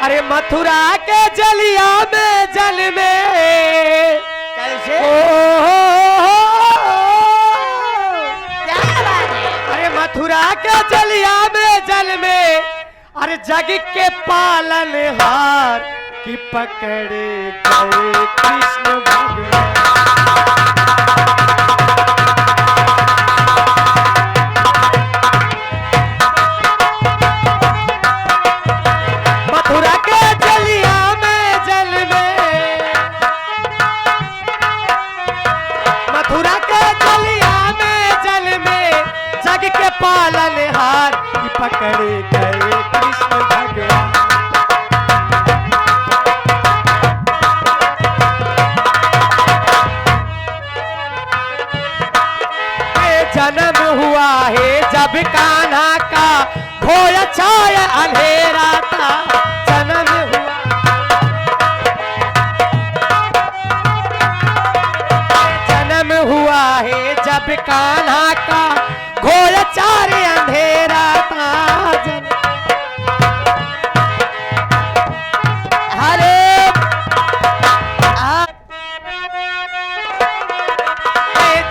अरे मथुरा के जलिया में जल में कैसे क्या बात है? अरे मथुरा के जलिया में जल में अरे जग के पालन हार की पकड़े गए कृष्ण भगवान। मथुरा के जलिया में जल में मथुरा के जलिया में जल में जग के पालन हार की पकड़े गए कृष्ण भगवान। जन्म हुआ है जब कान्हा का खोया छाया अंधेरा था। जन्म हुआ जन्म हुआ है जब कान्हा का खोया छाया अंधेरा था। हरे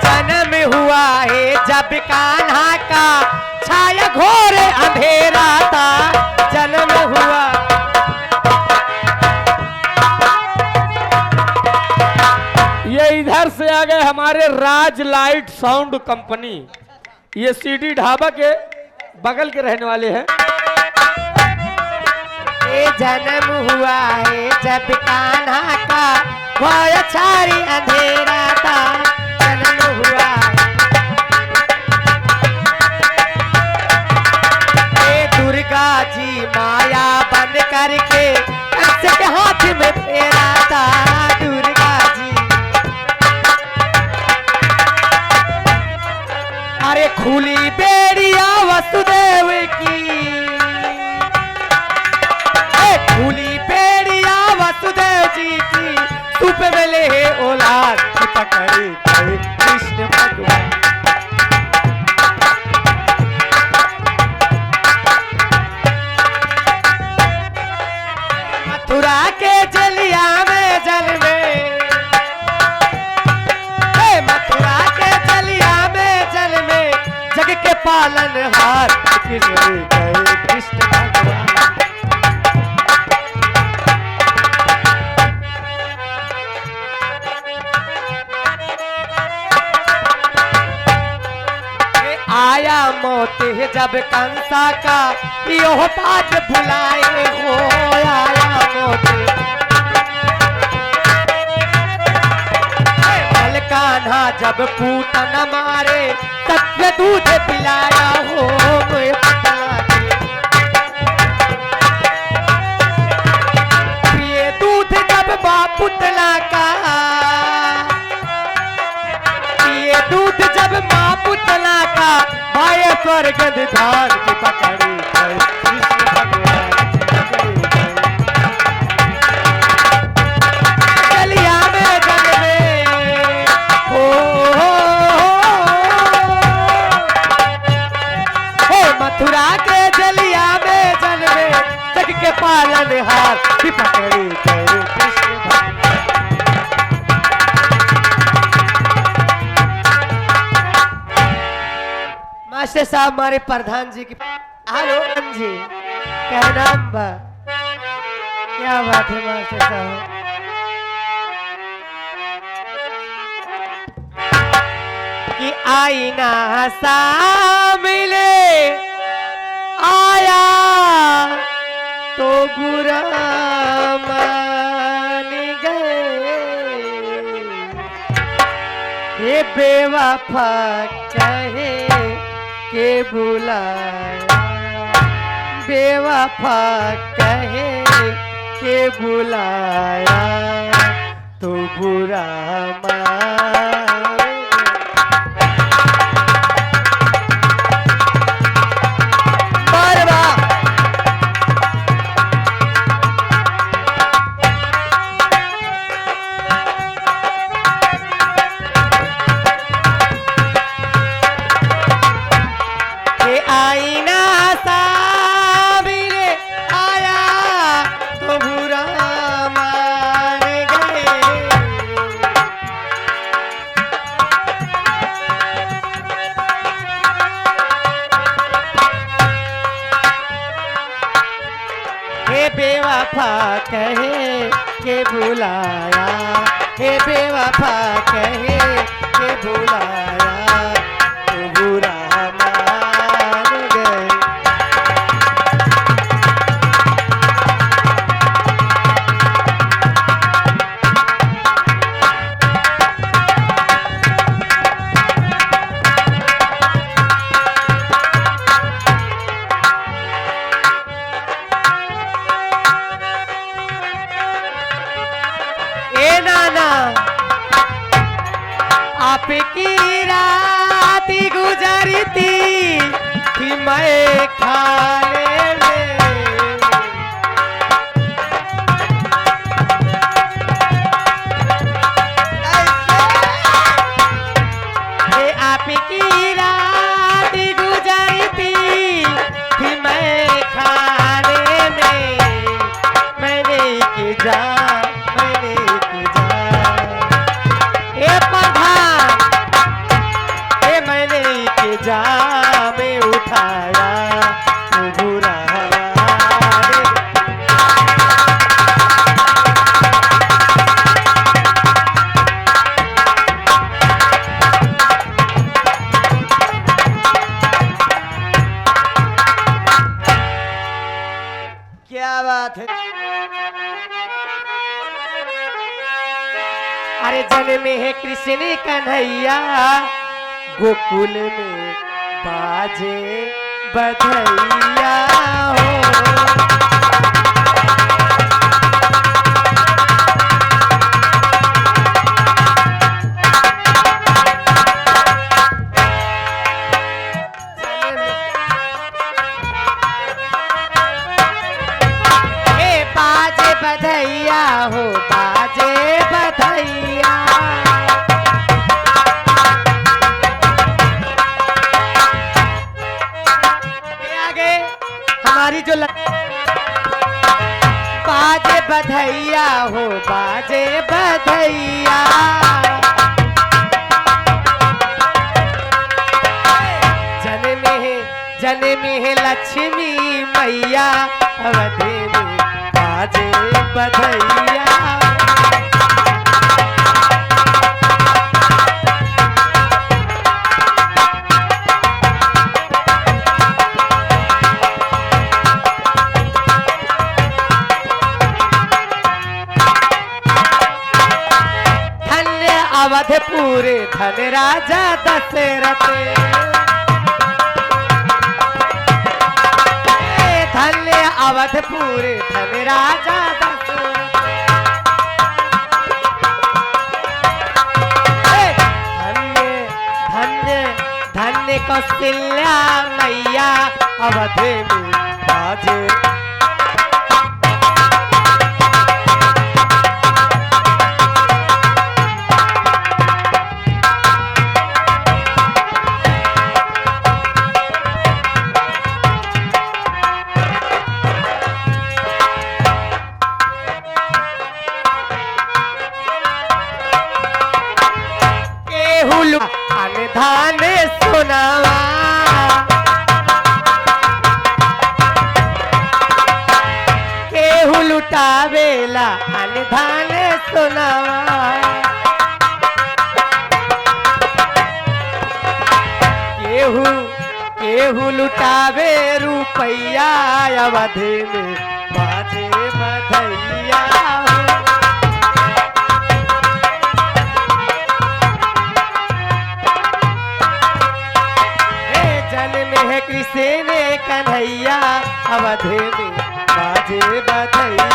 जन्म हुआ है जब कान्हा का छाया घोर अंधेरा था। जन्म हुआ ये इधर से आ गए हमारे राज लाइट साउंड कंपनी। ये सीडी ढाबा के बगल के रहने वाले हैं। ये जन्म हुआ है जब कान्हा का घोर छाया अंधेरा था। जन्म हुआ दुर्गा जी माया बन करके कंस के हाथ में फेरा था। दुर्गा जी अरे खुली बेड़िया वसुदेव की खुली बेड़िया वसुदेव जी की सुप मिले है औलाद की पकड़े गए कृष्ण भगवान। मथुरा के जलिया में जल में मथुरा के जलिया में जल में जग के पालन हार गए कृष्ण भगवान। आया मोती जब कंसा का यो बात भुलाए हो। आया मोती बल कान्हा जब पूतन मारे सत्य दूध पिलाया हो। पिए दूध जब बापुतला का पिए दूध जब माँ पुतला का भाई स्वर्ग धान की पकड़ी गए कृष्ण भगवान। जलिया में जग में हो मथुरा के जलिया में जल में जग के पालन हार की पकड़ी गए कृष्ण भगवान। मास्टर साहब हमारे प्रधान जी की हेलो जी क्या नाम बा? क्या बात है मास्टर साहब। कि आईना सामने आया तो बुरा मान गए। ये बेवफा कहे के बुलाया बेवफा कहे के बुलाया तो बुरा मान। आईना सामने आया तो बेवफा कहे के बुलाया, हे बेवफा कहे के बुलाया, तो बुरा मान गए। ए नाना आपकी रात गुजरी थी मैं खाने में, ए आपकी रात गुजरी थी मैं खाने में, मैंने की जा जा में उठाया, तो बुरा रे। क्या बात है। अरे जन्मे है कृष्ण कन्हैया, गोकुल में बाजे बधैया हो। ए बाजे बधैया हो, बाजे बधैया, हमारी जो बाजे बधैया हो, बाजे बधैया, जन्मे है लक्ष्मी मैया, अवधि में बाजे बधैया। अवधपुर धन राजा दशरथ, धन्य अवधपुर धन राजा दशरथ, धन्य धन्य धन्य कौशल्या मैया, अवध में बाजे। अनधान सुनावा, केहू लुटावेला अनधान सुनावा, केहू लुटावे रुपैया, अवधि में बाजे बधैया। कृष्ण कन्हैया, अवध में बाजे बधैया।